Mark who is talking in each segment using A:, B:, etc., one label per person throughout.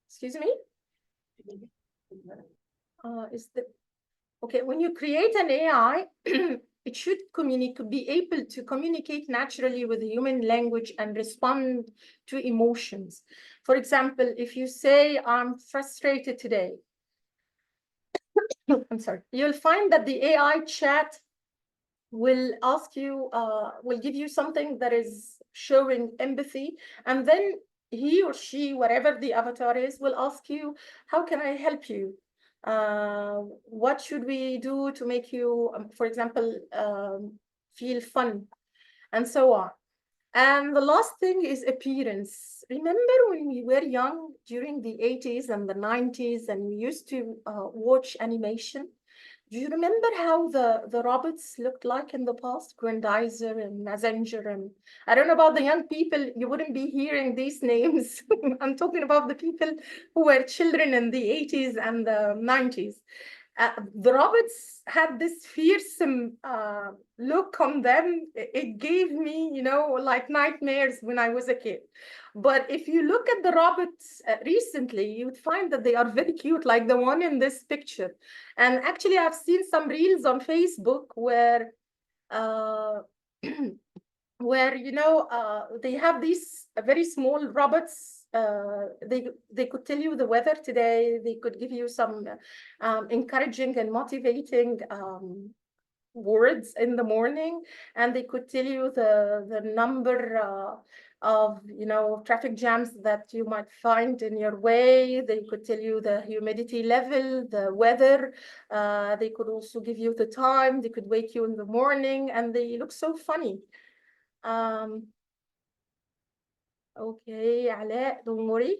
A: Excuse me? Okay, when you create an AI, it should be able to communicate naturally with human language and respond to emotions. For example, if you say, I'm frustrated today, I'm sorry, you'll find that the AI chat will ask you, will give you something that is showing empathy, and then he or she, whatever the avatar is, will ask you, how can I help you? What should we do to make you, for example, feel fun, and so on. And the last thing is appearance. Remember when we were young during the 80s and the 90s and we used to watch animation? Do you remember how the robots looked like in the past? Grandizer and Messenger, and I don't know about the young people, you wouldn't be hearing these names. I'm talking about the people who were children in the 80s and the 90s. The robots had this fearsome look on them. It gave me, like nightmares when I was a kid. But if you look at the robots recently, you would find that they are very cute, like the one in this picture. And actually, I've seen some reels on Facebook where where they have these very small robots. They could tell you the weather today. They could give you some encouraging and motivating words in the morning, and they could tell you the number of traffic jams that you might find in your way. They could tell you the humidity level, the weather. They could also give you the time. They could wake you in the morning, and they look so funny. Okay, Ala, don't worry,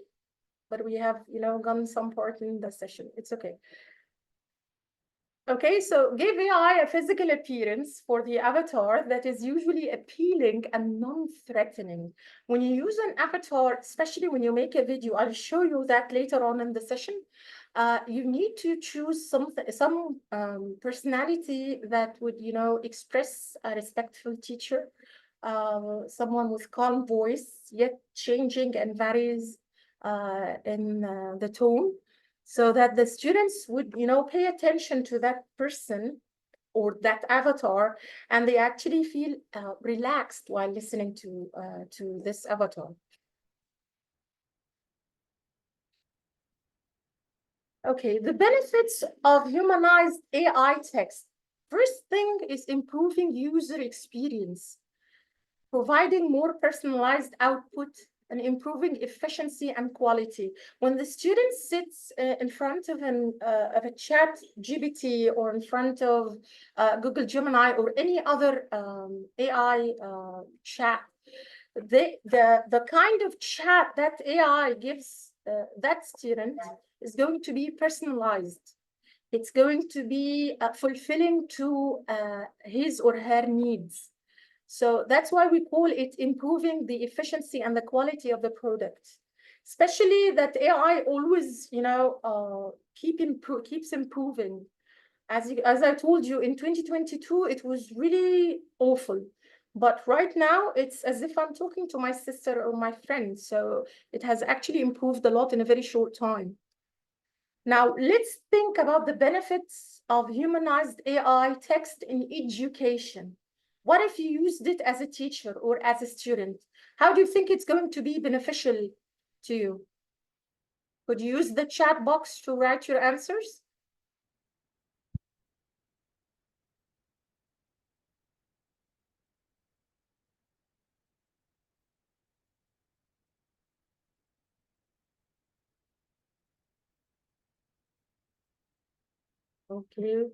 A: but we have, gone some part in the session. It's okay. Okay, so give AI a physical appearance for the avatar that is usually appealing and non-threatening. When you use an avatar, especially when you make a video, I'll show you that later on in the session. You need to choose some personality that would, express a respectful teacher, someone with calm voice, yet changing and varies in the tone, so that the students would, pay attention to that person or that avatar, and they actually feel relaxed while listening to this avatar. Okay, the benefits of humanized AI text. First thing is improving user experience, providing more personalized output, and improving efficiency and quality. When the student sits in front of a chat GPT or in front of Google Gemini or any other AI chat, the kind of chat that AI gives that student is going to be personalized. It's going to be fulfilling to his or her needs. So that's why we call it improving the efficiency and the quality of the product. Especially that AI always, keeps improving. As I told you, in 2022, it was really awful. But right now, it's as if I'm talking to my sister or my friend. So it has actually improved a lot in a very short time. Now, let's think about the benefits of humanized AI text in education. What if you used it as a teacher or as a student? How do you think it's going to be beneficial to you? Could you use the chat box to write your answers? Okay.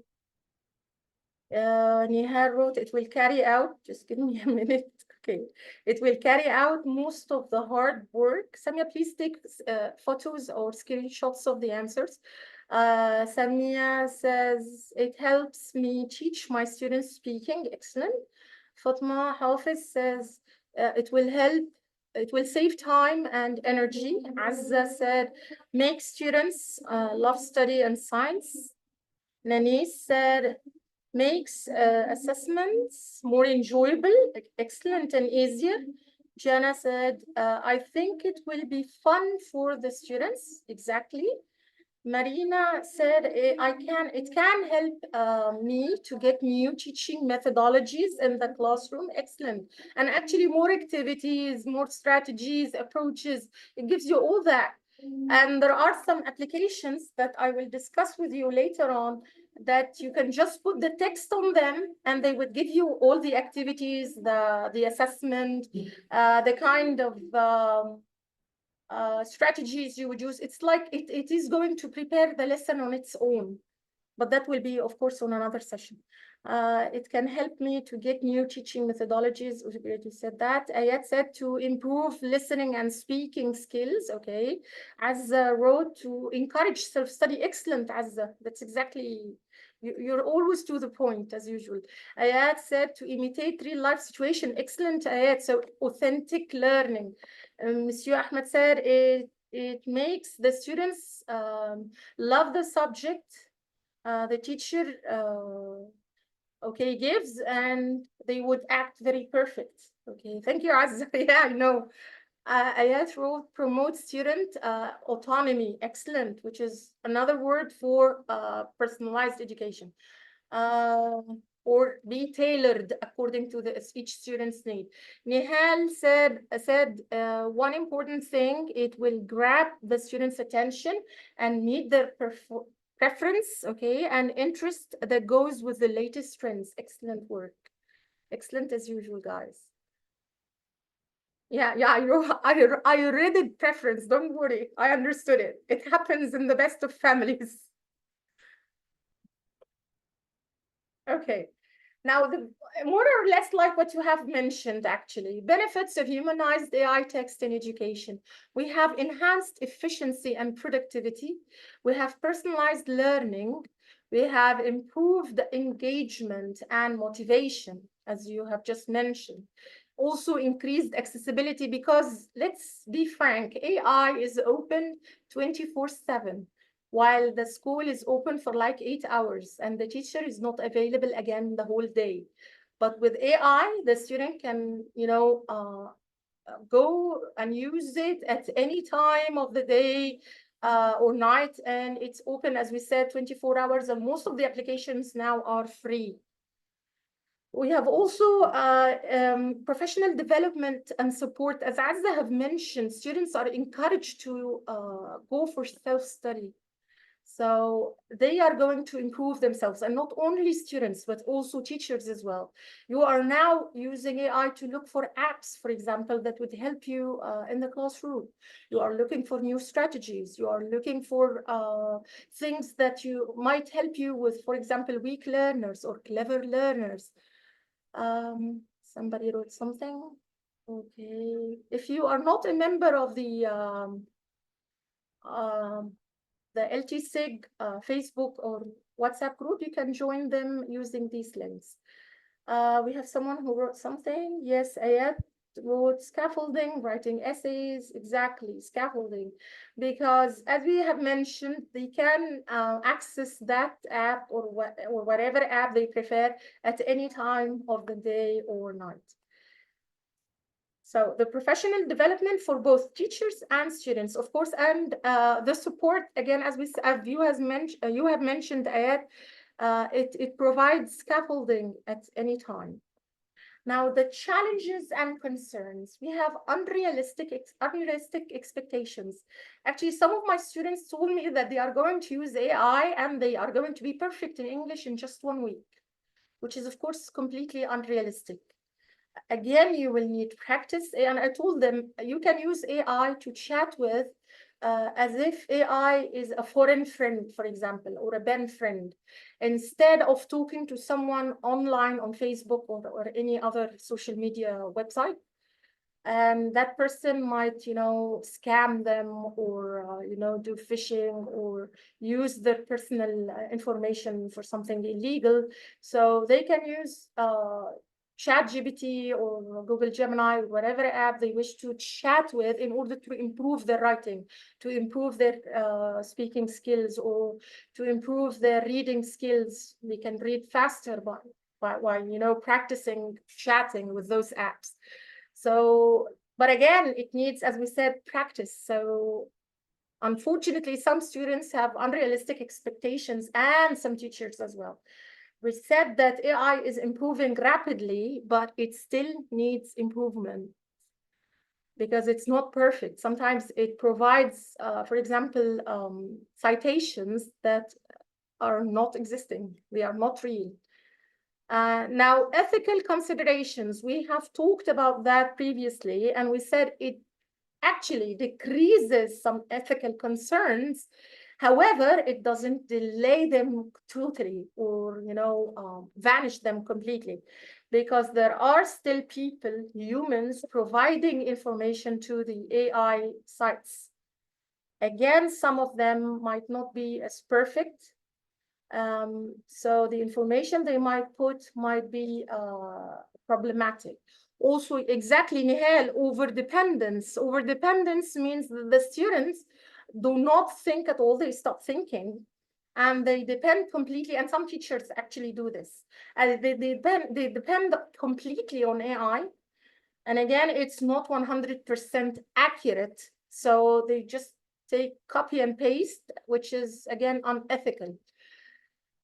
A: Nihar wrote, it will carry out, just give me a minute. Okay. It will carry out most of the hard work. Samia, please take photos or screenshots of the answers. Samia says, it helps me teach my students speaking. Excellent. Fatma Hafiz says, it will save time and energy. Azza said, make students love study and science. Nanis said, makes assessments more enjoyable, excellent and easier. Jana said, I think it will be fun for the students. Exactly. Marina said, it can help me to get new teaching methodologies in the classroom. Excellent. And actually more activities, more strategies, approaches. It gives you all that. And there are some applications that I will discuss with you later on that you can just put the text on them and they would give you all the activities, the assessment, the kind of strategies you would use. It's like it is going to prepare the lesson on its own, but that will be, of course, on another session. It can help me to get new teaching methodologies. You said that. Ayat said to improve listening and speaking skills. Okay. Azza wrote to encourage self-study. Excellent, Azza. That's exactly, you're always to the point, as usual. Ayat said to imitate real-life situation. Excellent, Ayat. So authentic learning. Monsieur Ahmed said it makes the students love the subject the teacher okay gives, and they would act very perfect. Okay, thank you, Azza. Yeah, I know. Ayat wrote promote student autonomy. Excellent, which is another word for personalized education. Uh, or be tailored according to each student's need. Nihal said one important thing, it will grab the student's attention and meet their preference, okay, and interest that goes with the latest trends. Excellent work. Excellent as usual, guys. Yeah, I read it preference. Don't worry, I understood it. It happens in the best of families. Okay. Now, more or less like what you have mentioned, actually, benefits of humanized AI text in education. We have enhanced efficiency and productivity. We have personalized learning. We have improved engagement and motivation, as you have just mentioned. Also increased accessibility because, let's be frank, AI is open 24/7 while the school is open for like 8 hours and the teacher is not available again the whole day. But with AI, the student can, go and use it at any time of the day or night, and it's open, as we said, 24 hours, and most of the applications now are free. We have also professional development and support. As Azza have mentioned, students are encouraged to go for self-study. So they are going to improve themselves, and not only students, but also teachers as well. You are now using AI to look for apps, for example, that would help you in the classroom. You are looking for new strategies. You are looking for things that you might help you with, for example, weak learners or clever learners. Somebody wrote something. Okay. If you are not a member of the ElSayed Facebook or WhatsApp group, you can join them using these links. We have someone who wrote something. Yes, Ayat wrote scaffolding, writing essays, exactly, scaffolding. Because as we have mentioned, they can access that app or whatever app they prefer at any time of the day or night. So the professional development for both teachers and students, of course, and the support, again, as you have mentioned, Ayat, it provides scaffolding at any time. Now, the challenges and concerns. We have unrealistic expectations. Actually, some of my students told me that they are going to use AI and they are going to be perfect in English in just 1 week, which is, of course, completely unrealistic. Again, you will need practice. And I told them you can use AI to chat with as if AI is a foreign friend, for example, or a band friend, instead of talking to someone online on Facebook or any other social media website. And that person might, scam them or, do phishing or use their personal information for something illegal. So they can use ChatGPT or Google Gemini, whatever app they wish to chat with in order to improve their writing, to improve their speaking skills, or to improve their reading skills. They can read faster by practicing chatting with those apps. So But again, it needs, as we said, practice. So unfortunately, some students have unrealistic expectations, and some teachers as well. We said that AI is improving rapidly, but it still needs improvement because it's not perfect. Sometimes it provides, for example, citations that are not existing. They are not real. Now, ethical considerations, we have talked about that previously, and we said it actually decreases some ethical concerns. However, it doesn't delay them totally or, vanish them completely, because there are still people, humans, providing information to the AI sites. Again, some of them might not be as perfect. So the information they might put might be problematic. Also, exactly, Nihal, overdependence. Overdependence means that the students do not think at all, they stop thinking. And they depend completely, and some teachers actually do this. They depend completely on AI. And again, it's not 100% accurate. So they just take copy and paste, which is, again, unethical.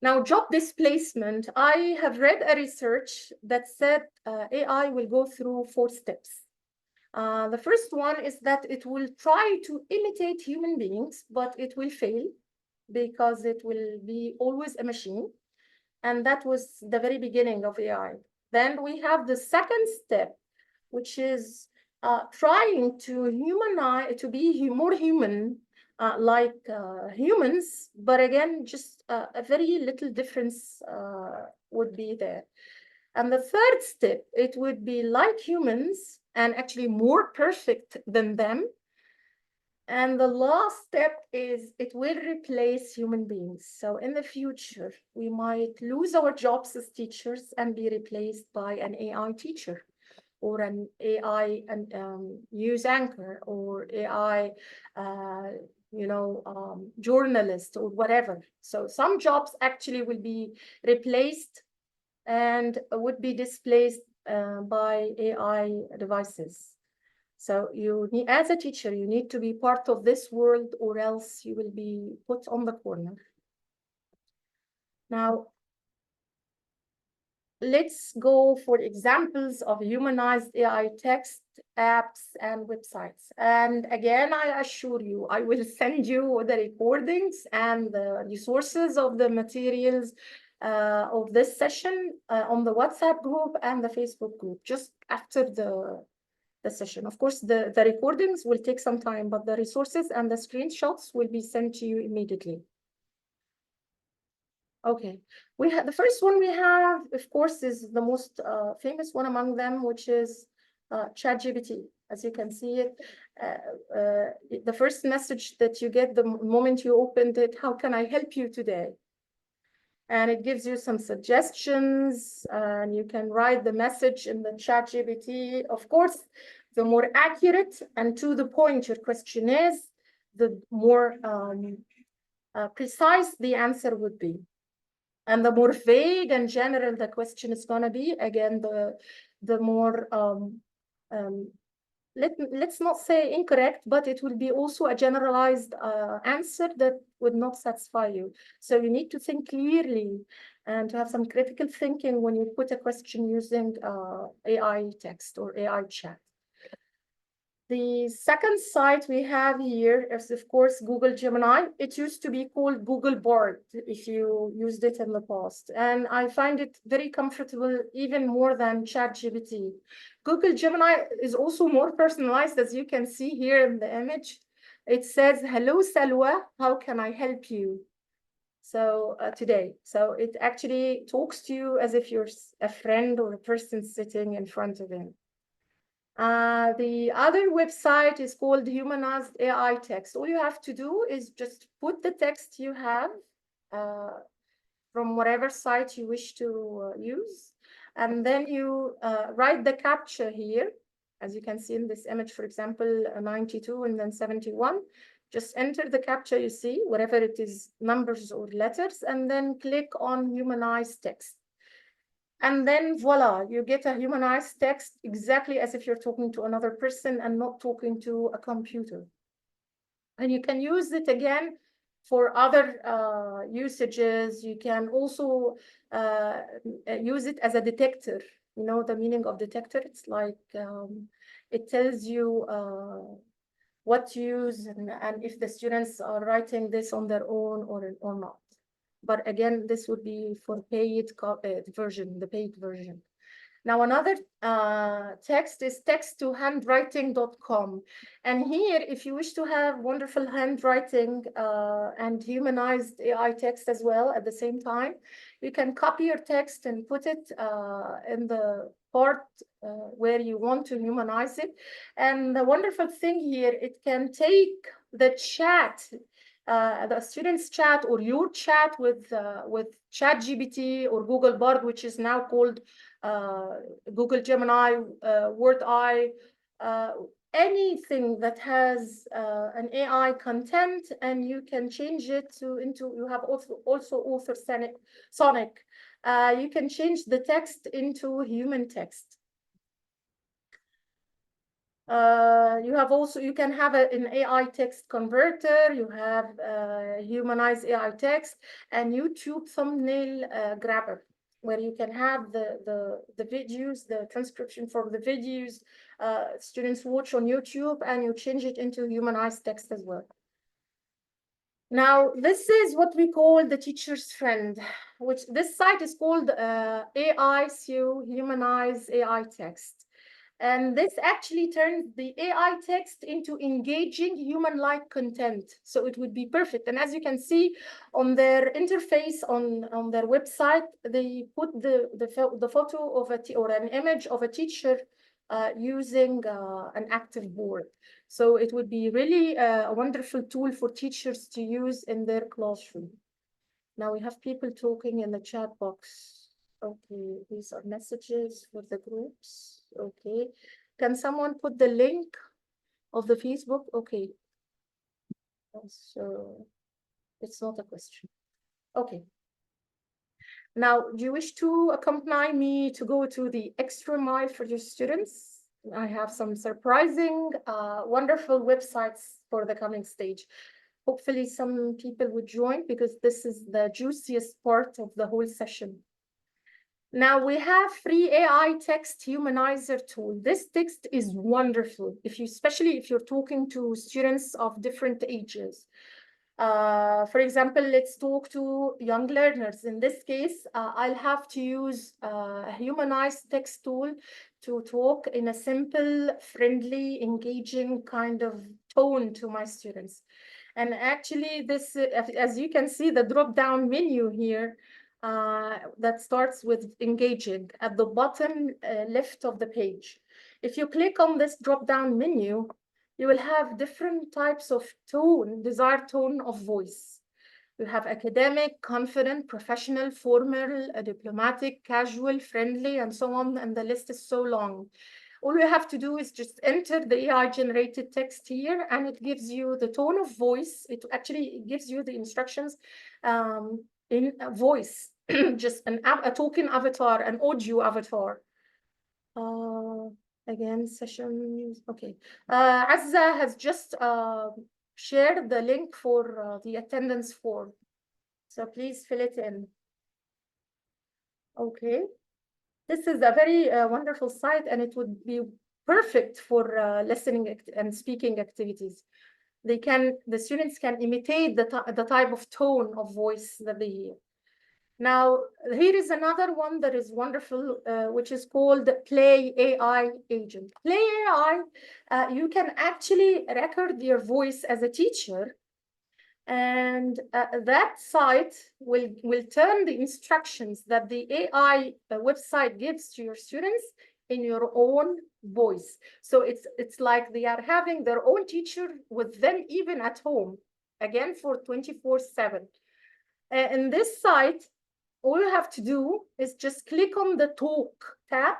A: Now, job displacement, I have read a research that said AI will go through 4 steps. The first one is that it will try to imitate human beings, but it will fail because it will be always a machine. And that was the very beginning of AI. Then we have the second step, which is trying to humanize, to be more human, like humans, but again, just a very little difference would be there. And the third step, it would be like humans and actually more perfect than them. And the last step is it will replace human beings. So in the future, we might lose our jobs as teachers and be replaced by an AI teacher or an AI news anchor or AI, journalist or whatever. So some jobs actually will be replaced and would be displaced by AI devices. So you need, as a teacher, you need to be part of this world, or else you will be put on the corner. Now, let's go for examples of humanized AI text, apps, and websites. And again, I assure you, I will send you the recordings and the resources of the materials of this session on the WhatsApp group and the Facebook group, just after the session. Of course, the recordings will take some time, but the resources and the screenshots will be sent to you immediately. Okay, we have the first one we have, of course, is the most famous one among them, which is ChatGPT. As you can see it, the first message that you get the moment you opened it, how can I help you today? And it gives you some suggestions, and you can write the message in the ChatGPT. Of course, the more accurate and to the point your question is, the more precise the answer would be. And the more vague and general the question is going to be, again, the more, let's not say incorrect, but it will be also a generalized answer that would not satisfy you. So you need to think clearly and to have some critical thinking when you put a question using AI text or AI chat. The second site we have here is, of course, Google Gemini. It used to be called Google Bard if you used it in the past. And I find it very comfortable, even more than ChatGPT. Google Gemini is also more personalized, as you can see here in the image. It says, hello, Salwa, how can I help you? So today, so it actually talks to you as if you're a friend or a person sitting in front of him. The other website is called Humanized AI Text. All you have to do is just put the text you have from whatever site you wish to use, and then you write the captcha here. As you can see in this image, for example, 92 and then 71. Just enter the captcha you see, whatever it is, numbers or letters, and then click on Humanized Text. And then voila, you get a humanized text exactly as if you're talking to another person and not talking to a computer. And you can use it again for other usages. You can also use it as a detector. You know the meaning of detector? It's like it tells you what to use and if the students are writing this on their own or not. But again, this would be for paid version, the paid version. Now, another text is text2handwriting.com. And here, if you wish to have wonderful handwriting and humanized AI text as well at the same time, you can copy your text and put it in the part where you want to humanize it. And the wonderful thing here, it can take the chat, the students' chat or your chat with ChatGPT or Google Bard, which is now called Google Gemini, Word Eye, anything that has an AI content, and you can change it into. You have also Author Sonic. You can change the text into human text. You can have an AI text converter, you have humanized AI text, and YouTube thumbnail grabber, where you can have the videos, the transcription for the videos students watch on YouTube, and you change it into humanized text as well. Now, this is what we call the teacher's friend, which this site is called AICU, Humanize AI Text. And this actually turns the AI text into engaging human-like content. So it would be perfect. And as you can see on their interface on their website, they put the photo of or an image of a teacher using an active board. So it would be really a wonderful tool for teachers to use in their classroom. Now we have people talking in the chat box. Okay, these are messages for the groups. Okay, can someone put the link of the Facebook? Okay, so it's not a question. Okay. Now, do you wish to accompany me to go to the extra mile for your students? I have some surprising, wonderful websites for the coming stage. Hopefully some people would join because this is the juiciest part of the whole session. Now we have free AI text humanizer tool. This text is wonderful, especially if you're talking to students of different ages. For example, let's talk to young learners. In this case, I'll have to use a humanized text tool to talk in a simple, friendly, engaging kind of tone to my students. And actually, this, as you can see, the drop-down menu here that starts with engaging at the bottom left of the page. If you click on this drop-down menu, you will have different types of tone, desired tone of voice. You have academic, confident, professional, formal, diplomatic, casual, friendly, and so on, and the list is so long. All you have to do is just enter the AI-generated text here, and it gives you the tone of voice. It actually gives you the instructions in a voice, just a token avatar, an audio avatar. Again, sessions. Okay. Azza has just shared the link for the attendance form. So please fill it in. Okay. This is a very wonderful site, and it would be perfect for listening and speaking activities. The students can imitate the type of tone of voice that they hear. Now, here is another one that is wonderful, which is called Play AI Agent. Play AI, you can actually record your voice as a teacher, and that site will turn the instructions that the AI website gives to your students in your own voice. So it's like they are having their own teacher with them even at home, again for 24/7. In this site, all you have to do is just click on the talk tab,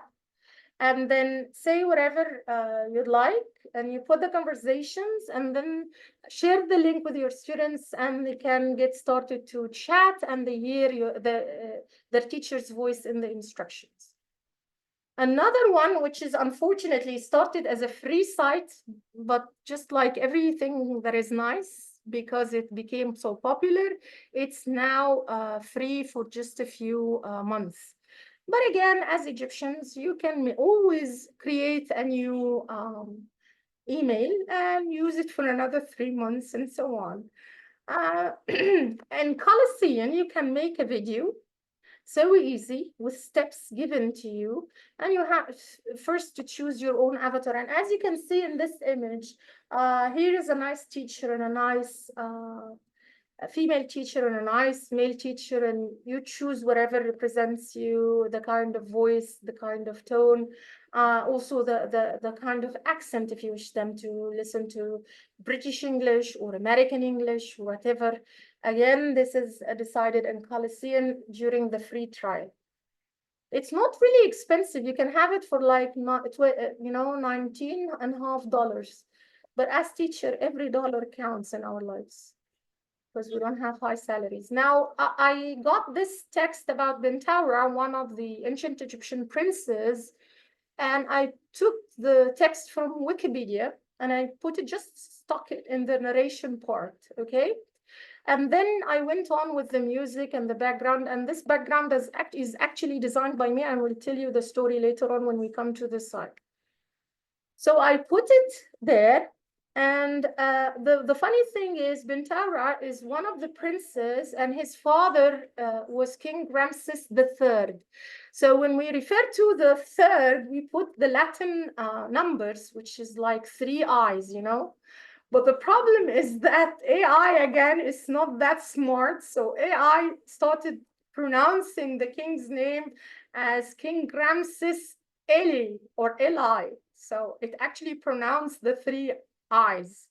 A: and then say whatever you'd like, and you put the conversations, and then share the link with your students, and they can get started to chat, and they hear their teacher's voice in the instructions. Another one, which is unfortunately started as a free site, but just like everything that is nice, because it became so popular, it's now free for just a few months. But again, as Egyptians, you can always create a new email and use it for another 3 months and so on. And Coliseum, you can make a video so easy with steps given to you, and you have first to choose your own avatar. And as you can see in this image, here is a nice teacher and a nice a female teacher and a nice male teacher, and you choose whatever represents you, the kind of voice, the kind of tone, also the kind of accent, if you wish them to listen to British English or American English, whatever. Again, this is decided in Coliseum during the free trial. It's not really expensive. You can have it for like, $19.50. But as teacher, every dollar counts in our lives because we don't have high salaries. Now, I got this text about Bentawra, one of the ancient Egyptian princes, and I took the text from Wikipedia and I just stuck it in the narration part, okay? And then I went on with the music and the background, and this background is actually designed by me. I will tell you the story later on when we come to this side. So I put it there, and the funny thing is, Bintara is one of the princes, and his father was King Ramses III. So when we refer to the third, we put the Latin numbers, which is like 3 eyes, you know. But the problem is that AI, again, is not that smart. So AI started pronouncing the king's name as King Ramses Eli or Eli. So it actually pronounced the 3 eyes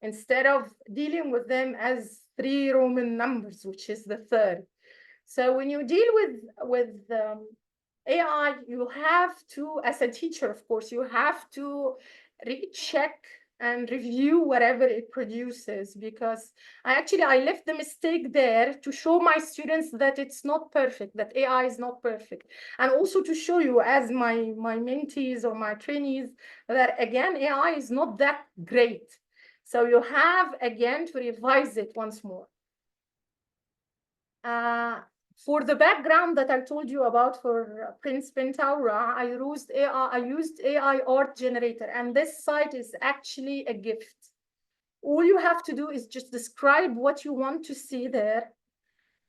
A: instead of dealing with them as 3 Roman numbers, which is the third. So when you deal with AI, you have to, as a teacher, of course, you have to recheck and review whatever it produces, because I left the mistake there to show my students that it's not perfect, that AI is not perfect, and also to show you as my mentees or my trainees that again AI is not that great. So you have again to revise it once more. For the background that I told you about for Prince Bentaura, I used AI art generator, and this site is actually a gift. All you have to do is just describe what you want to see there,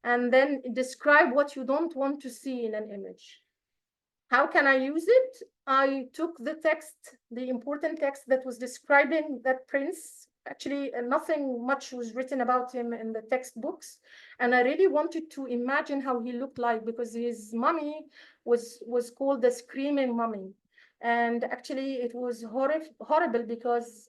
A: and then describe what you don't want to see in an image. How can I use it? I took the text, the important text that was describing that prince. Actually, nothing much was written about him in the textbooks. And I really wanted to imagine how he looked like, because his mummy was called the screaming mummy. And actually, it was horrible because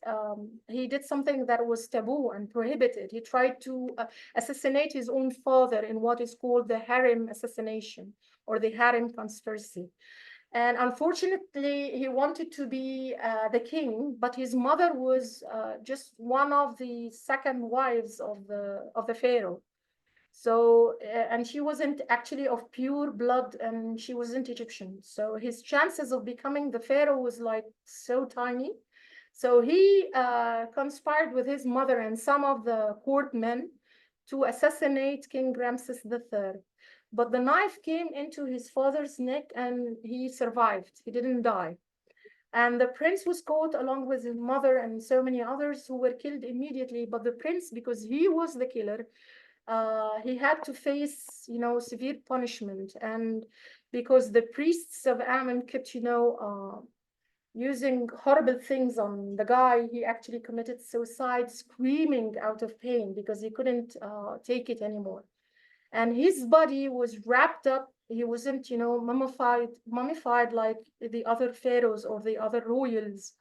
A: he did something that was taboo and prohibited. He tried to assassinate his own father in what is called the harem assassination, or the harem conspiracy. And unfortunately, he wanted to be the king, but his mother was just one of the second wives of the pharaoh. So, and she wasn't actually of pure blood, and she wasn't Egyptian. So his chances of becoming the pharaoh was like so tiny. So he conspired with his mother and some of the court men to assassinate King Ramses III. But the knife came into his father's neck and he survived. He didn't die. And the prince was caught along with his mother and so many others who were killed immediately. But the prince, because he was the killer, he had to face, severe punishment. And because the priests of Ammon kept, using horrible things on the guy, he actually committed suicide, screaming out of pain because he couldn't take it anymore. And his body was wrapped up. He wasn't, mummified like the other pharaohs or the other royals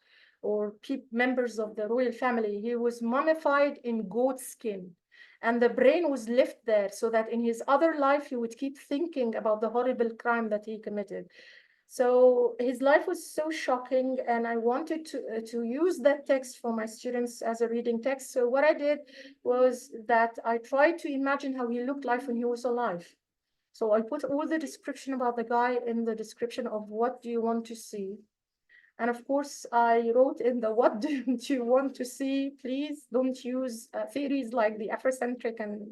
A: or members of the royal family. He was mummified in goat skin. And the brain was left there so that in his other life, he would keep thinking about the horrible crime that he committed. So his life was so shocking, and I wanted to use that text for my students as a reading text. So what I did was that I tried to imagine how he looked like when he was alive. So I put all the description about the guy in the description of what do you want to see. And of course, I wrote in the what don't you want to see? Please don't use theories like the Afrocentric and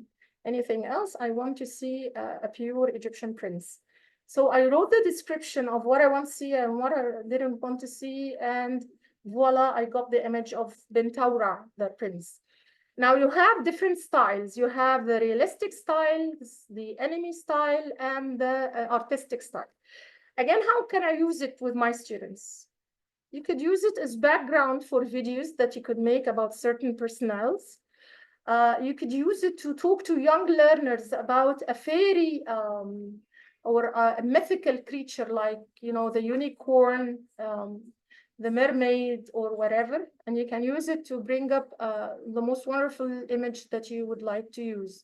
A: anything else. I want to see a pure Egyptian prince. So I wrote the description of what I want to see and what I didn't want to see. And voila, I got the image of Bentaura, the prince. Now you have different styles. You have the realistic style, the enemy style, and the artistic style. Again, how can I use it with my students? You could use it as background for videos that you could make about certain personnels. You could use it to talk to young learners about a fairy or a mythical creature like, you know, the unicorn, the mermaid, or whatever. And you can use it to bring up the most wonderful image that you would like to use.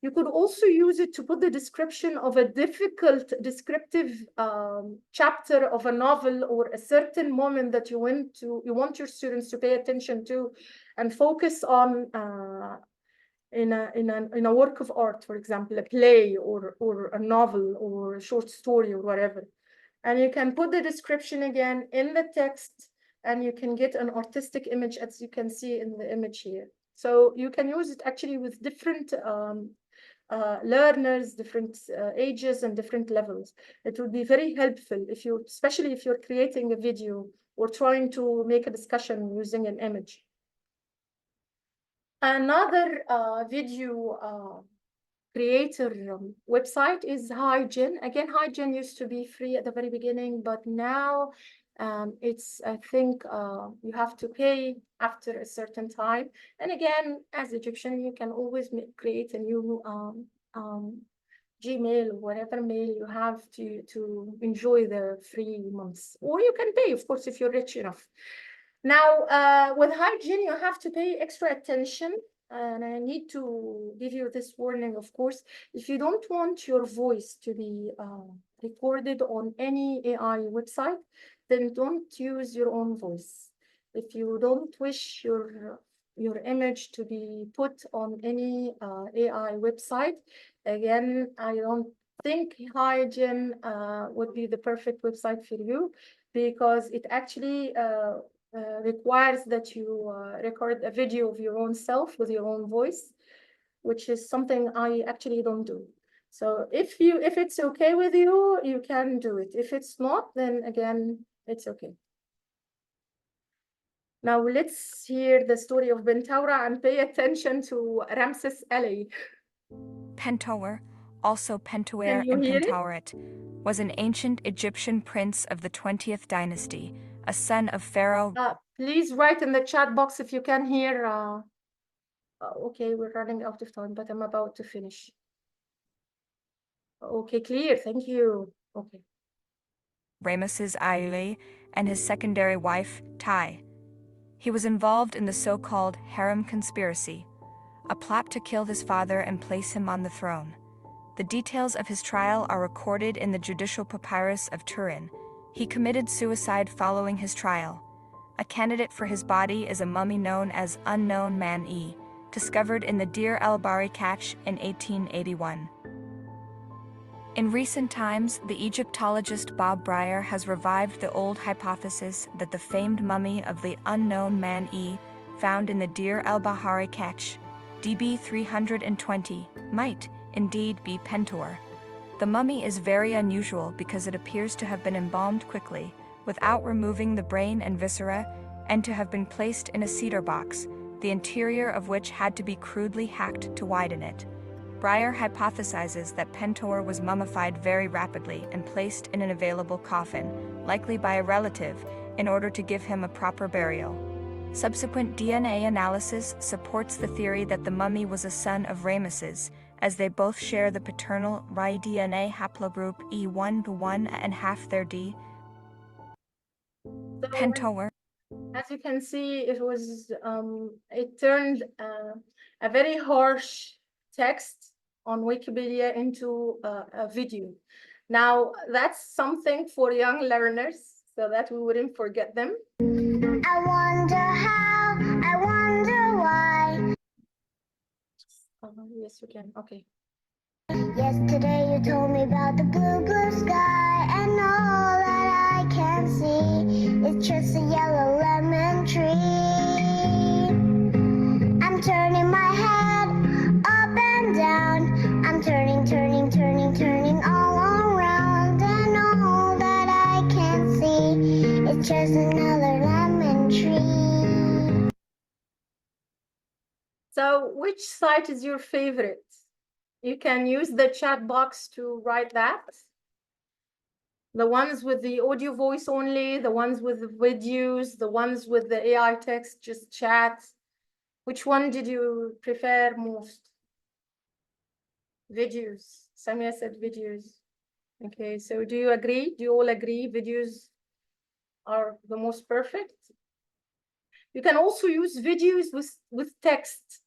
A: You could also use it to put the description of a difficult descriptive chapter of a novel or a certain moment that you want your students to pay attention to and focus on in a work of art, for example, a play or a novel or a short story or whatever. And you can put the description again in the text, and you can get an artistic image, as you can see in the image here. So you can use it actually with different learners, different ages and different levels. It would be very helpful if you, especially if you're creating a video or trying to make a discussion using an image. Another video creator website is Hygiene. Again, Hygiene used to be free at the very beginning, but now it's, I think, you have to pay after a certain time. And again, as Egyptian, you can always create a new Gmail or whatever mail you have to enjoy the free months. Or you can pay, of course, if you're rich enough. Now, with Hygiene, you have to pay extra attention. And I need to give you this warning, of course. If you don't want your voice to be recorded on any AI website, then don't use your own voice. If you don't wish your image to be put on any AI website, again, I don't think Hygiene would be the perfect website for you, because it actually requires that you record a video of your own self with your own voice, which is something I actually don't do. So if it's okay with you, you can do it. If it's not, then again, it's okay. Now let's hear the story of Bentaura and pay attention to Ramses Ali.
B: Pentower, also Pentuer
A: Can you
B: and
A: hear it?
B: Pentauret, was an ancient Egyptian prince of the 20th dynasty, a son of Pharaoh.
A: Please write in the chat box if you can hear. Okay, we're running out of time, but I'm about to finish. Okay, clear. Thank you. Okay.
B: Ramesses I and his secondary wife, Tai. He was involved in the so-called harem conspiracy, a plot to kill his father and place him on the throne. The details of his trial are recorded in the Judicial Papyrus of Turin. He committed suicide following his trial. A candidate for his body is a mummy known as Unknown Man E, discovered in the Deir el-Bahari cache in 1881. In recent times, the Egyptologist Bob Breyer has revived the old hypothesis that the famed mummy of the Unknown Man E, found in the Deir el-Bahari cache, DB 320, might indeed be Pentuer. The mummy is very unusual because it appears to have been embalmed quickly, without removing the brain and viscera, and to have been placed in a cedar box, the interior of which had to be crudely hacked to widen it. Breyer hypothesizes that Pentuer was mummified very rapidly and placed in an available coffin, likely by a relative, in order to give him a proper burial. Subsequent DNA analysis supports the theory that the mummy was a son of Ramesses, as they both share the paternal Rai DNA haplogroup E1 to 1 and half their D.
A: So,
B: Pentuer.
A: as you can see, it turned a very harsh text on Wikipedia into a video. Now, that's something for young learners so that we wouldn't forget them.
C: I wonder how, I wonder why.
A: Yes, you can. Okay.
C: Yesterday you told me about the blue, blue sky, and all that I can see is just a yellow lemon tree. I'm turning my head up and down. I'm turning, turning, turning, turning all around, and all that I can see is just another lemon tree.
A: So which site is your favorite? You can use the chat box to write that. The ones with the audio voice only, the ones with the videos, the ones with the AI text, just chat. Which one did you prefer most? Videos. Samia said videos. Okay, so do you agree? Do you all agree videos are the most perfect? You can also use videos with text.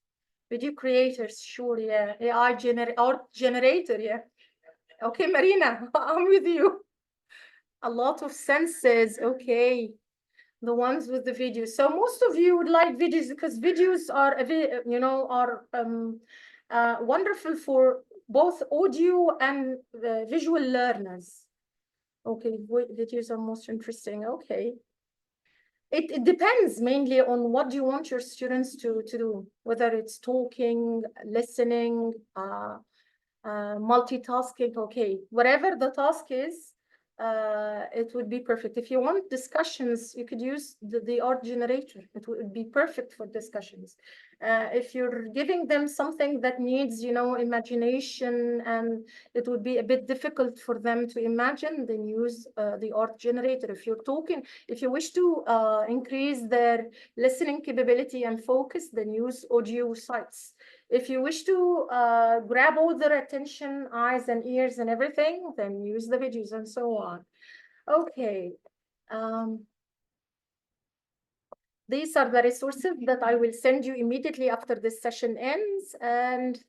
A: Video creators, sure, yeah. AI art generator, yeah. Okay, Marina, I'm with you. A lot of senses, okay. The ones with the videos. So most of you would like videos because videos are, wonderful for both audio and visual learners. Okay, videos are most interesting. Okay. It depends mainly on what you want your students to do, whether it's talking, listening, multitasking, okay. Whatever the task is, it would be perfect. If you want discussions, you could use the art generator. It would be perfect for discussions. If you're giving them something that needs, imagination, and it would be a bit difficult for them to imagine, then use the art generator. If you wish to increase their listening capability and focus, then use audio sites. If you wish to grab all their attention, eyes and ears and everything, then use the videos and so on. Okay. These are the resources that I will send you immediately after this session ends. And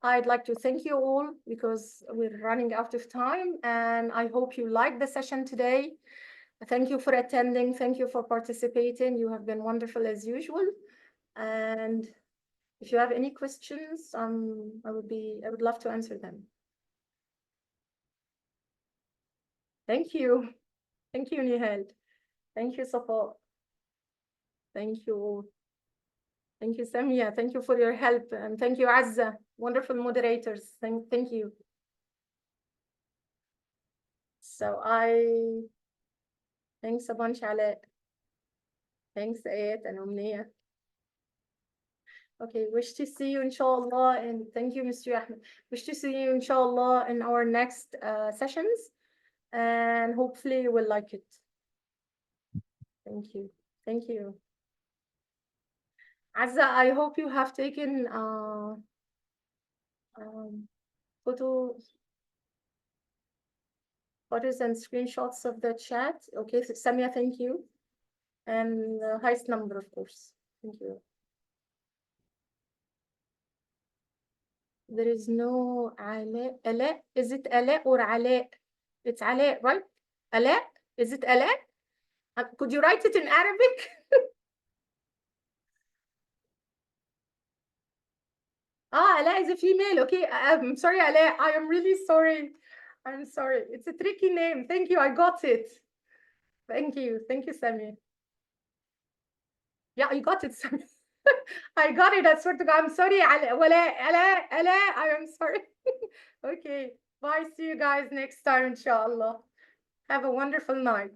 A: I'd like to thank you all because we're running out of time. And I hope you liked the session today. Thank you for attending. Thank you for participating. You have been wonderful as usual. And if you have any questions, I would love to answer them. Thank you. Thank you, Nihal. Thank you, Safa. Thank you. Thank you, Samia. Thank you for your help. And thank you, Azza. Wonderful moderators. Thank you. So thanks a bunch, Ale. Thanks, Ayat and Omnia. Okay, wish to see you, inshallah. And thank you, Mr. Ahmed. Wish to see you, inshallah, in our next sessions. And hopefully you will like it. Thank you. Thank you. Azza, I hope you have taken photos and screenshots of the chat. Okay, so Samia, thank you. And the highest number, of course. Thank you. There is no Ale. Is it Ale or Ale? It's Ale, right? Ale? Is it Ale? Could you write it in Arabic? Ale is a female. Okay, I'm sorry, Ale. I am really sorry. I'm sorry. It's a tricky name. Thank you. I got it. Thank you. Thank you, Samia. Yeah, I got it, Samia. I got it. I swear to God. I'm sorry, Ale. I am sorry. Okay. Bye. See you guys next time, inshallah. Have a wonderful night.